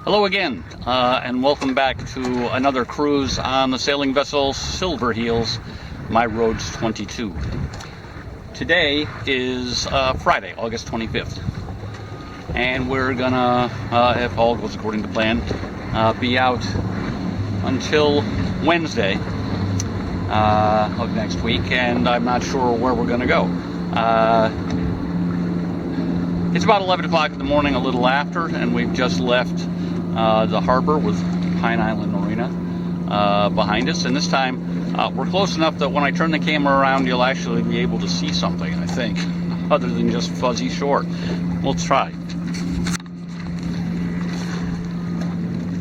Hello again, and welcome back to another cruise on the sailing vessel Silver Heels, My Roads 22. Today is Friday, August 25th, and we're gonna, if all goes according to plan, be out until Wednesday of next week, and I'm not sure where we're gonna go. It's about 11 o'clock in the morning, a little after, and we've just left the harbor with Pine Island Marina behind us, and this time we're close enough that when I turn the camera around you'll actually be able to see something, I think, other than just fuzzy shore. We'll try.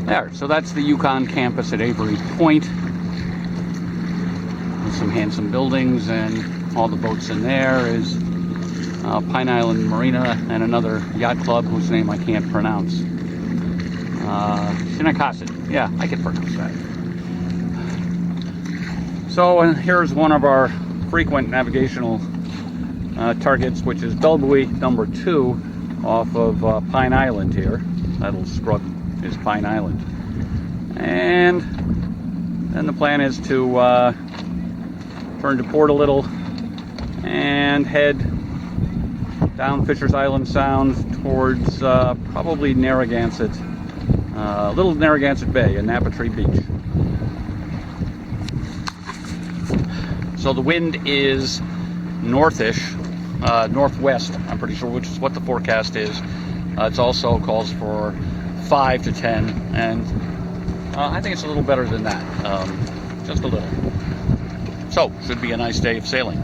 There, so that's the Yukon campus at Avery Point, with some handsome buildings, and all the boats in there is Pine Island Marina and another yacht club whose name I can't pronounce. Shinakasit. Yeah, I can pronounce that. So, and here's one of our frequent navigational targets, which is Bellbuoy number 2 off of Pine Island here. That little scrub is Pine Island. And then the plan is to turn to port a little and head down Fisher's Island Sound towards probably Narragansett, Little Narragansett Bay and Napatree Beach. So the wind is northish, northwest, I'm pretty sure, which is what the forecast is. It also calls for 5 to 10, and I think it's a little better than that, just a little. So, should be a nice day of sailing.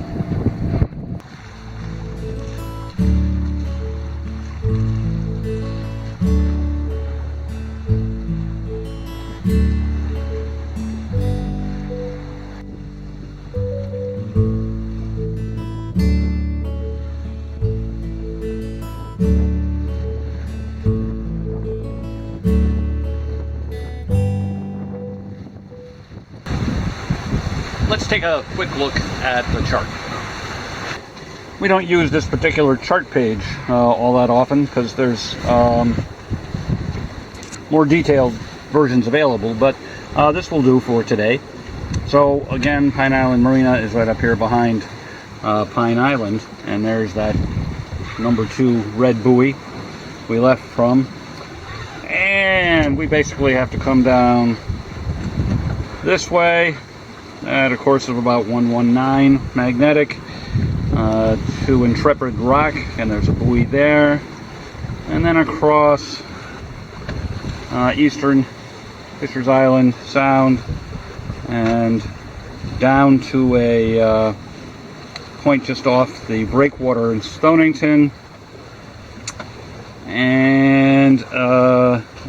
Let's take a quick look at the chart. We don't use this particular chart page all that often because there's more detailed versions available, but this will do for today. So again, Pine Island Marina is right up here behind Pine Island, and there's that number 2 red buoy we left from, and we basically have to come down this way at a course of about 119 magnetic to Intrepid Rock, and there's a buoy there, and then across eastern Fisher's Island Sound and down to a point just off the breakwater in Stonington, and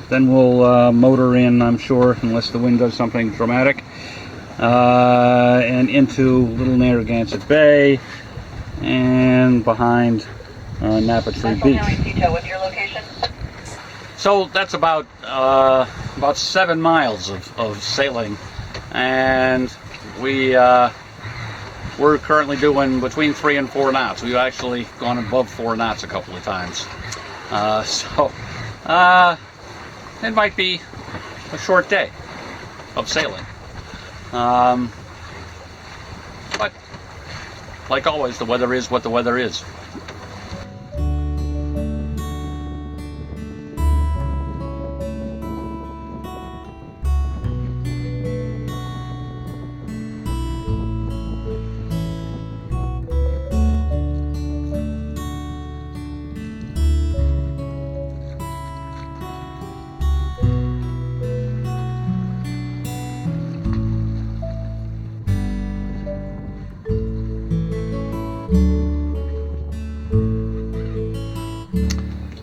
then we'll motor in, I'm sure, unless the wind does something dramatic, and into Little Narragansett Bay and behind Napatree Beach. What's your location? So that's about 7 miles of sailing, and we're currently doing between 3 and 4 knots. We've actually gone above 4 knots a couple of times. So it might be a short day of sailing. But like always, the weather is what the weather is.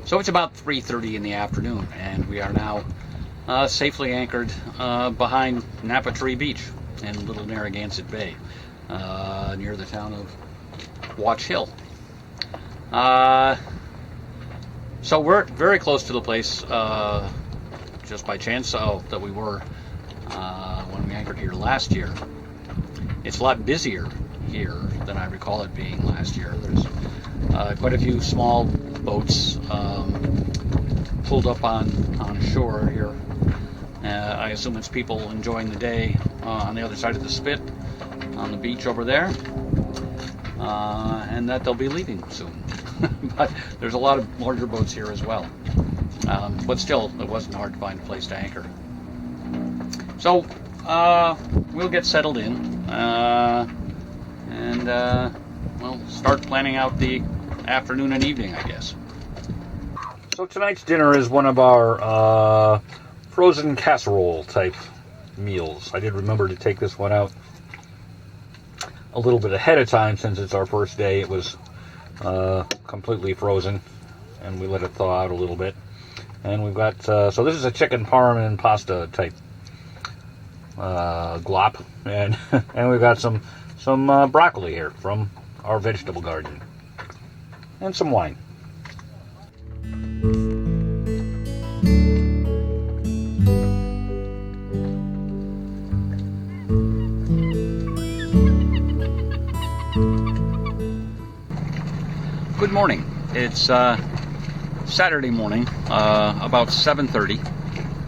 So it's about 3:30 in the afternoon, and we are now safely anchored behind Napatree Beach in Little Narragansett Bay, near the town of Watch Hill. So we're very close to the place, just by chance, that we were when we anchored here last year. It's a lot busier here than I recall it being last year. There's quite a few small boats pulled up on shore here. I assume it's people enjoying the day on the other side of the spit, on the beach over there, and that they'll be leaving soon. But there's a lot of larger boats here as well. But still, it wasn't hard to find a place to anchor. So we'll get settled in, and we'll start planning out the afternoon and evening, I guess. So tonight's dinner is one of our frozen casserole type meals. I did remember to take this one out a little bit ahead of time since it's our first day. It was completely frozen, and we let it thaw out a little bit. And we've got, so this is a chicken parm and pasta type glop, and and we've got some broccoli here from our vegetable garden, and some wine. Good morning. It's Saturday morning, about 7:30,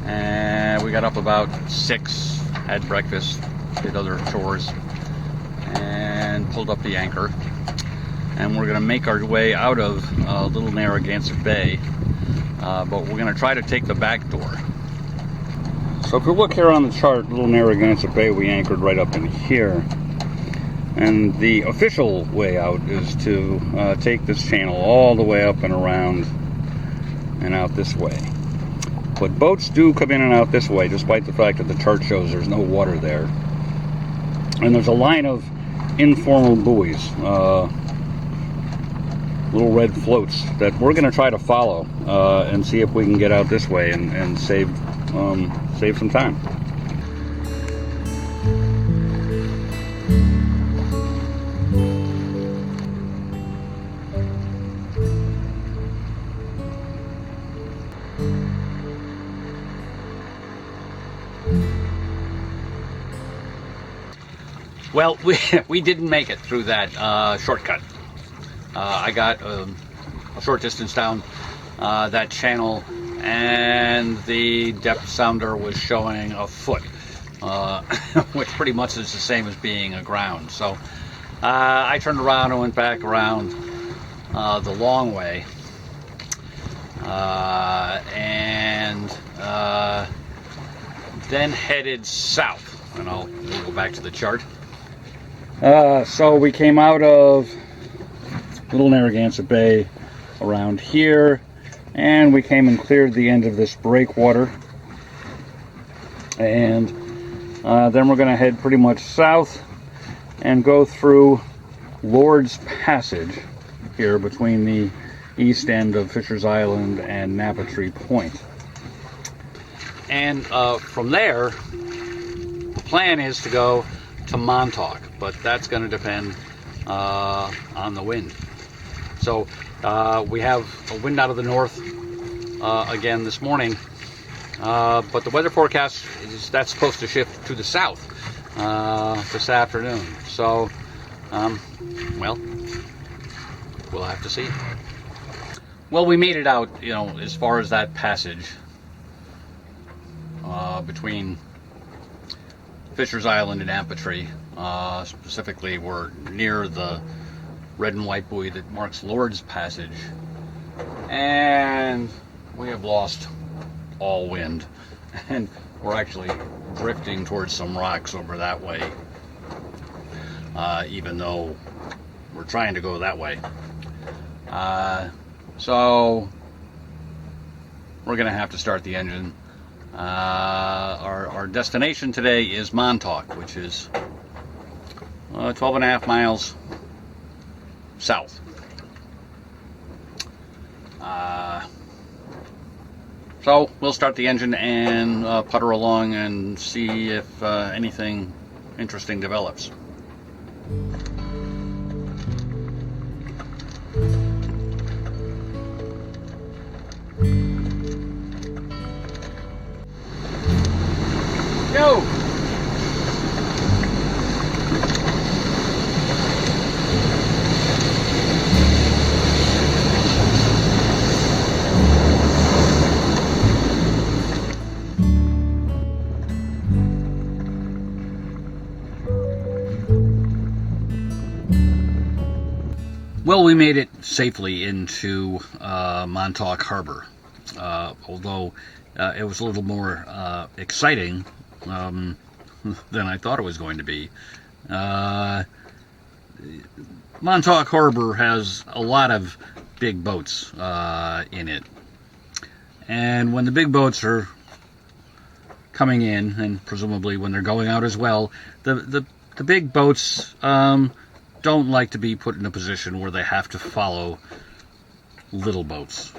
and we got up about 6, had breakfast, did other chores, and pulled up the anchor. And we're going to make our way out of Little Narragansett Bay, but we're going to try to take the back door. So if you look here on the chart, Little Narragansett Bay, we anchored right up in here. And the official way out is to take this channel all the way up and around and out this way. But boats do come in and out this way, despite the fact that the chart shows there's no water there. And there's a line of informal buoys, little red floats, that we're going to try to follow and see if we can get out this way and save some time. Well, we didn't make it through that shortcut. I got a short distance down that channel, and the depth sounder was showing a foot, which pretty much is the same as being aground. So I turned around and went back around the long way, and then headed south. And we'll go back to the chart. So we came out of Little Narragansett Bay around here, and we came and cleared the end of this breakwater, and then we're going to head pretty much south and go through Lord's Passage here between the east end of Fisher's Island and Napatree Point. And from there, the plan is to go to Montauk, but that's going to depend on the wind. So we have a wind out of the north again this morning, but the weather forecast is that's supposed to shift to the south this afternoon. So, well, we'll have to see. Well, we made it out, as far as that passage between Fisher's Island and Napatree. Specifically, we're near the red and white buoy that marks Lord's Passage, and we have lost all wind, and we're actually drifting towards some rocks over that way, even though we're trying to go that way. So we're gonna have to start the engine. Our destination today is Montauk, which is 12.5 miles south. So we'll start the engine and putter along and see if anything interesting develops. Yo! Well, we made it safely into Montauk Harbor, although it was a little more exciting than I thought it was going to be. Montauk Harbor has a lot of big boats in it, and when the big boats are coming in, and presumably when they're going out as well, the big boats don't like to be put in a position where they have to follow little boats.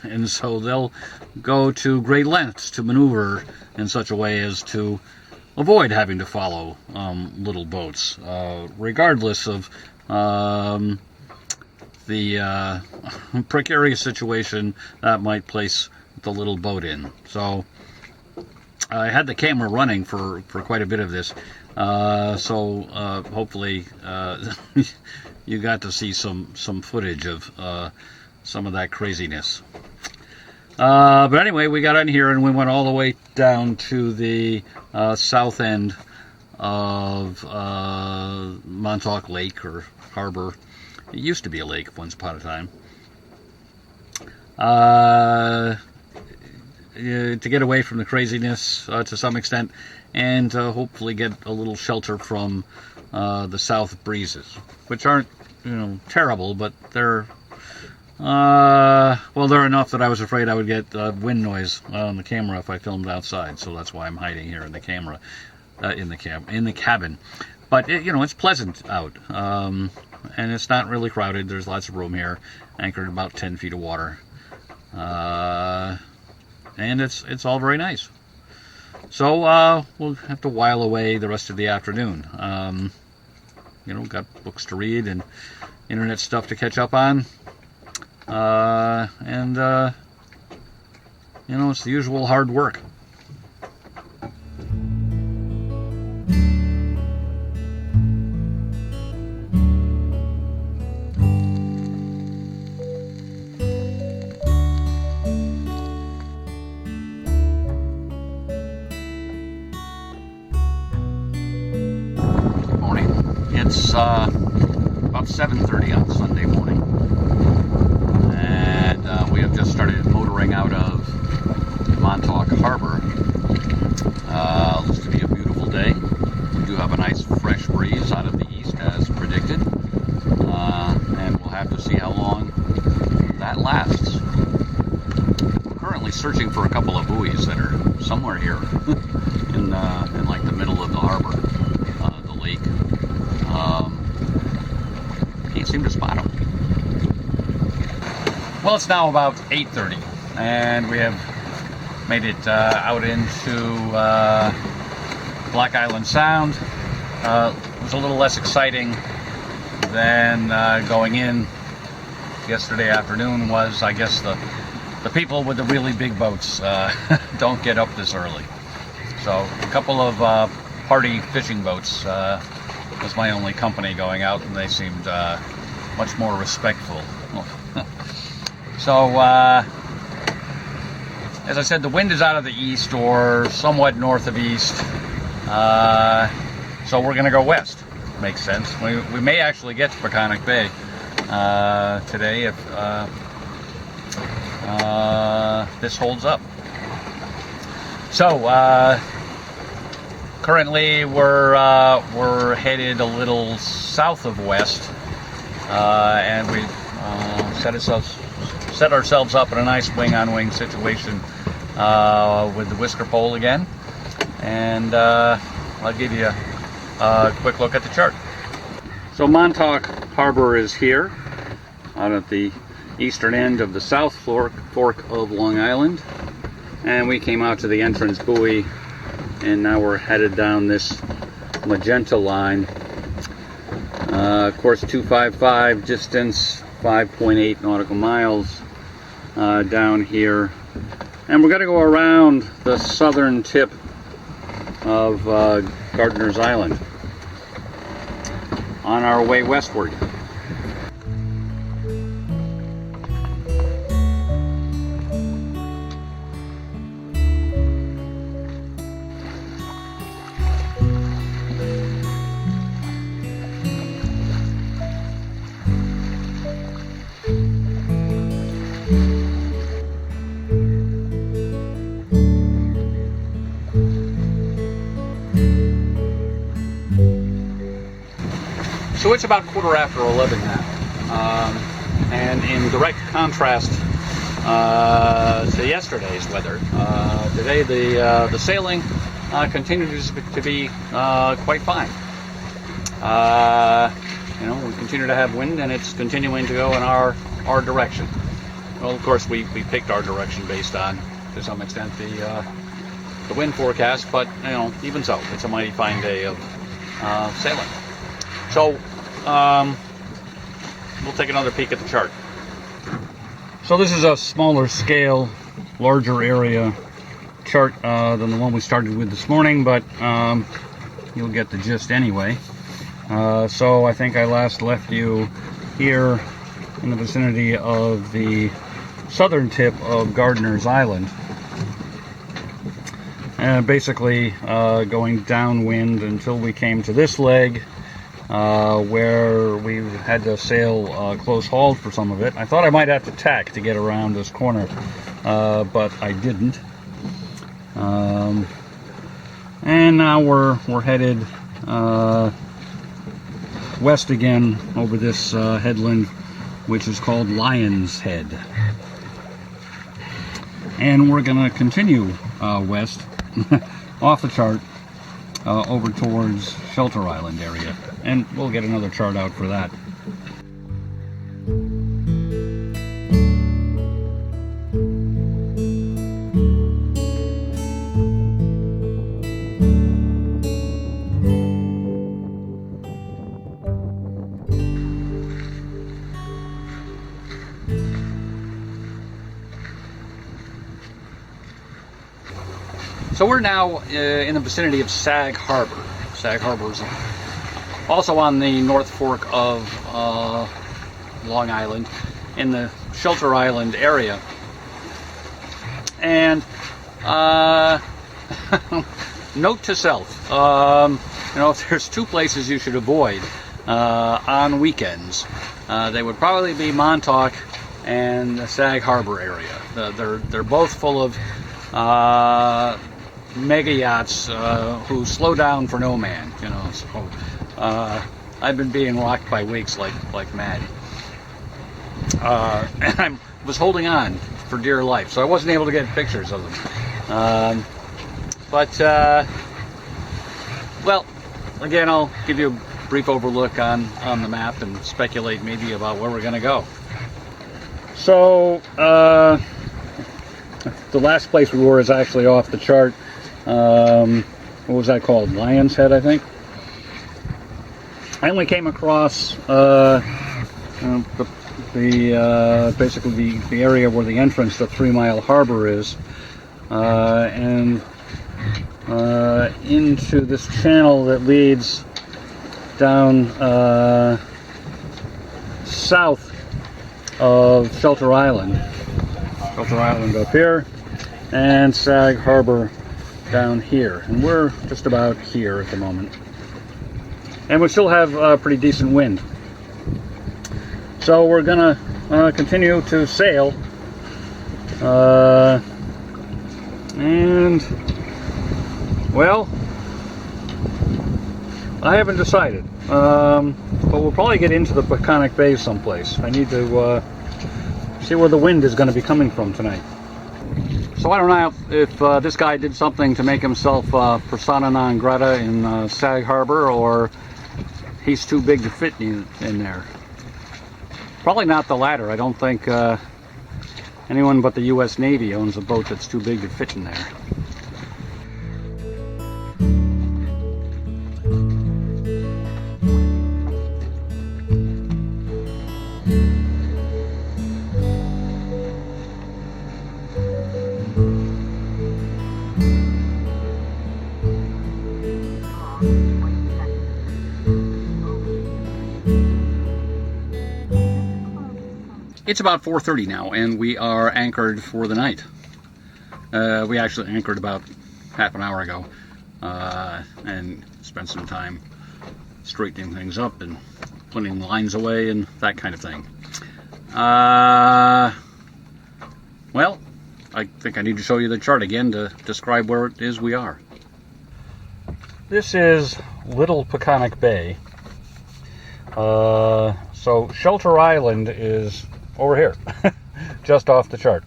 And so they'll go to great lengths to maneuver in such a way as to avoid having to follow little boats, regardless of the precarious situation that might place the little boat in. So I had the camera running for quite a bit of this. So hopefully you got to see some footage of some of that craziness. But anyway, we got in here and we went all the way down to the south end of Montauk Lake or Harbor. It used to be a lake once upon a time. To get away from the craziness to some extent, and hopefully get a little shelter from the south breezes, which aren't, terrible, but they're they're enough that I was afraid I would get wind noise on the camera if I filmed outside. So that's why I'm hiding here in the camera, in the cabin. But it's pleasant out, and it's not really crowded. There's lots of room here, anchored about 10 feet of water. And it's all very nice. So we'll have to while away the rest of the afternoon. Got books to read and internet stuff to catch up on. It's the usual hard work. It's about 7:30 on Sunday morning, and we have just started motoring out of Montauk Harbor. Looks to be a beautiful day. We do have a nice fresh breeze out of the east as predicted, and we'll have to see how long that lasts. We're currently searching for a couple of buoys that are somewhere here in like the middle of the harbor, the lake. Can't seem to spot them. Well, it's now about 8:30, and we have made it out into Black Island Sound. It was a little less exciting than going in yesterday afternoon was. I guess the people with the really big boats don't get up this early. So a couple of party fishing boats was my only company going out, and they seemed much more respectful. So, as I said, the wind is out of the east or somewhat north of east, so we're going to go west. Makes sense. We may actually get to Peconic Bay today if this holds up. So, currently we're headed a little south of west, and we set ourselves up in a nice wing-on-wing situation with the whisker pole again, and I'll give you a quick look at the chart. So Montauk Harbor is here, out at the eastern end of the South Fork of Long Island, and we came out to the entrance buoy, and now we're headed down this magenta line. Course 255, distance 5.8 nautical miles down here, and we're going to go around the southern tip of Gardiner's Island on our way westward. So it's about 11:15 now, and in direct contrast to yesterday's weather, today the sailing continues to be quite fine. You know, we continue to have wind, and it's continuing to go in our direction. Well, of course, we picked our direction based on, to some extent, the wind forecast, but, you know, even so, it's a mighty fine day of sailing. So, we'll take another peek at the chart. So this is a smaller scale, larger area chart than the one we started with this morning, but you'll get the gist anyway. So I think I last left you here in the vicinity of the southern tip of Gardiner's Island. Basically going downwind until we came to this leg, where we had to sail close hauled for some of it. I thought I might have to tack to get around this corner, but I didn't. And now we're headed west again over this headland, which is called Lion's Head. And we're going to continue west off the chart over towards Shelter Island area. And we'll get another chart out for that. So we're now in the vicinity of Sag Harbor. Sag Harbor is also on the North Fork of Long Island in the Shelter Island area. And note to self, you know, if there's two places you should avoid on weekends, they would probably be Montauk and the Sag Harbor area. They're both full of mega yachts who slow down for no man, you know. So I've been being rocked by wakes like mad, and I was holding on for dear life, so I wasn't able to get pictures of them. Well, again, I'll give you a brief overlook on the map and speculate maybe about where we're going to go. So the last place we were is actually off the chart. What was that called? Lion's Head, I think. I only came across basically the area where the entrance to 3 Mile Harbor is, and into this channel that leads down south of Shelter Island. Shelter Island up here, and Sag Harbor down here, and we're just about here at the moment, and we still have pretty decent wind. So we're gonna continue to sail, and well, I haven't decided, but we'll probably get into the Peconic Bay someplace. I need to see where the wind is going to be coming from tonight. So I don't know if this guy did something to make himself persona non grata in Sag Harbor, or he's too big to fit in there. Probably not the latter. I don't think anyone but the U.S. Navy owns a boat that's too big to fit in there. It's about 4:30 now, and we are anchored for the night. We actually anchored about half an hour ago, and spent some time straightening things up and putting lines away and that kind of thing. Well, I think I need to show you the chart again to describe where it is we are. This is Little Peconic Bay. So Shelter Island is over here, just off the chart.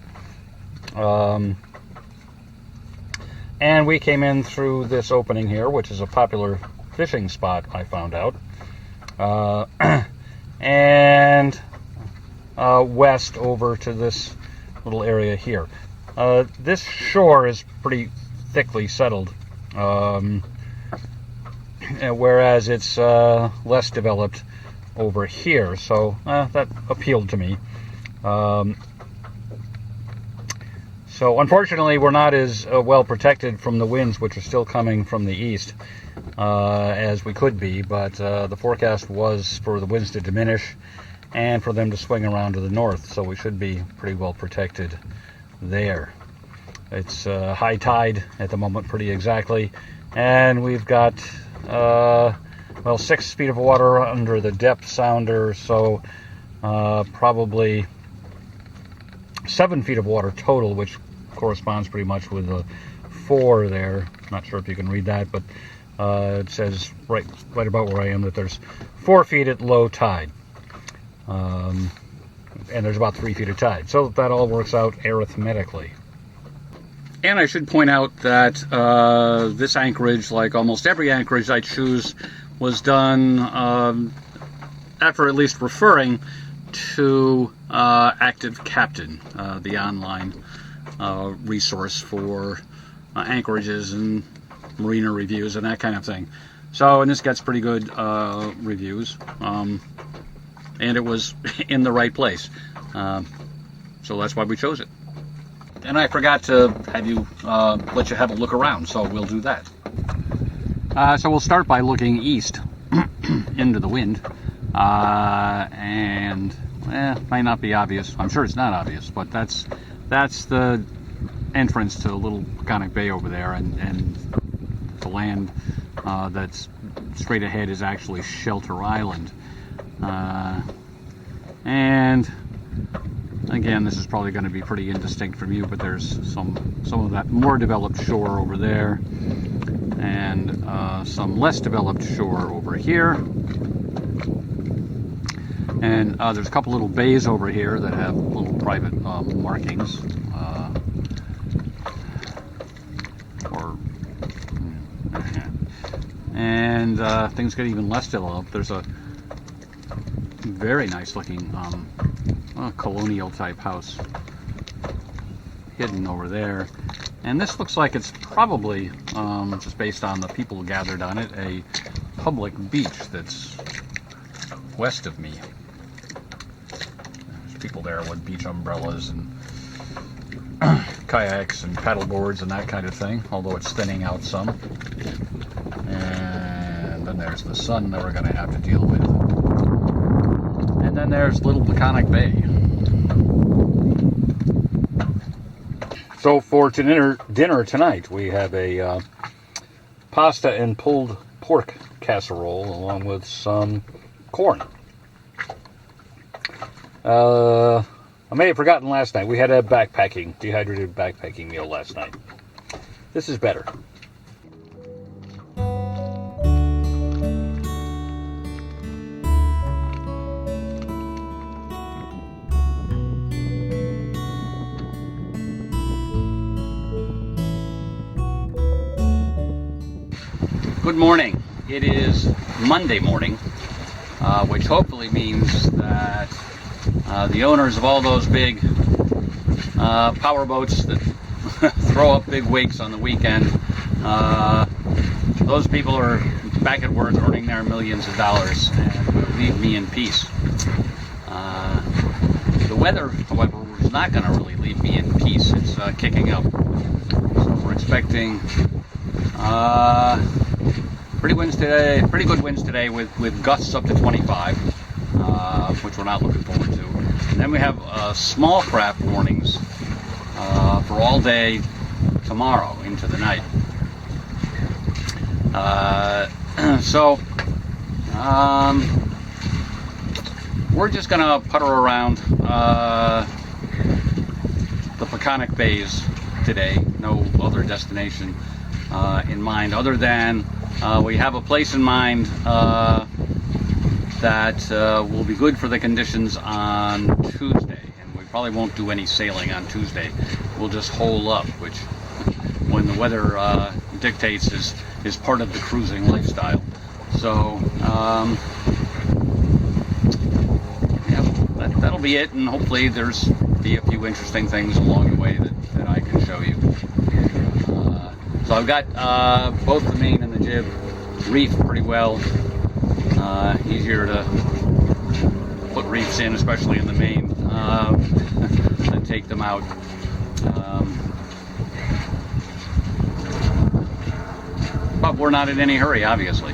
And we came in through this opening here, which is a popular fishing spot, I found out. And west over to this little area here. This shore is pretty thickly settled, whereas it's less developed over here, so that appealed to me. So unfortunately we're not as well protected from the winds, which are still coming from the east, as we could be, but the forecast was for the winds to diminish and for them to swing around to the north, so we should be pretty well protected there. It's high tide at the moment, pretty exactly, and we've got well, 6 feet of water under the depth sounder, so probably 7 feet of water total, which corresponds pretty much with a 4 there. Not sure if you can read that, but it says right about where I am that there's 4 feet at low tide. And there's about 3 feet of tide. So that all works out arithmetically. And I should point out that this anchorage, like almost every anchorage I choose, was done after at least referring to Active Captain, the online resource for anchorages and marina reviews and that kind of thing. So, and this gets pretty good reviews, and it was in the right place. So that's why we chose it. And I forgot to have you let you have a look around, so we'll do that. So we'll start by looking east into the wind, and might not be obvious. I'm sure it's not obvious, but that's the entrance to Little Peconic Bay over there, and the land that's straight ahead is actually Shelter Island. And again, this is probably going to be pretty indistinct from you, but there's some of that more developed shore over there, and some less developed shore over here. And there's a couple little bays over here that have little private markings. And things get even less developed. There's a very nice looking colonial type house hidden over there, and this looks like it's probably just based on the people gathered on it, a public beach that's west of me. There's people there with beach umbrellas and kayaks and paddle boards and that kind of thing, although it's thinning out some. And then there's the sun that we're going to have to deal with. And then there's Little Peconic Bay. So for dinner tonight, we have a pasta and pulled pork casserole along with some corn. I may have forgotten last night. We had a dehydrated backpacking meal last night. This is better. Good morning. It is Monday morning, which hopefully means that the owners of all those big power boats that throw up big wakes on the weekend, those people are back at work earning their millions of dollars and will leave me in peace. The weather, however, is not going to really leave me in peace. It's kicking up. So we're expecting pretty good winds today with gusts up to 25, which we're not looking forward to. And then we have small craft warnings for all day tomorrow into the night. So we're just gonna putter around the Peconic Bays today. No other destination in mind other than we have a place in mind that that will be good for the conditions on Tuesday. And we probably won't do any sailing on Tuesday. We'll just hole up, which, when the weather dictates, is part of the cruising lifestyle. So, yeah, that'll be it, and hopefully there's be a few interesting things along the way that I can show you. So I've got both the main and the jib reefed pretty well. Easier to put reefs in, especially in the main, than take them out. But we're not in any hurry, obviously.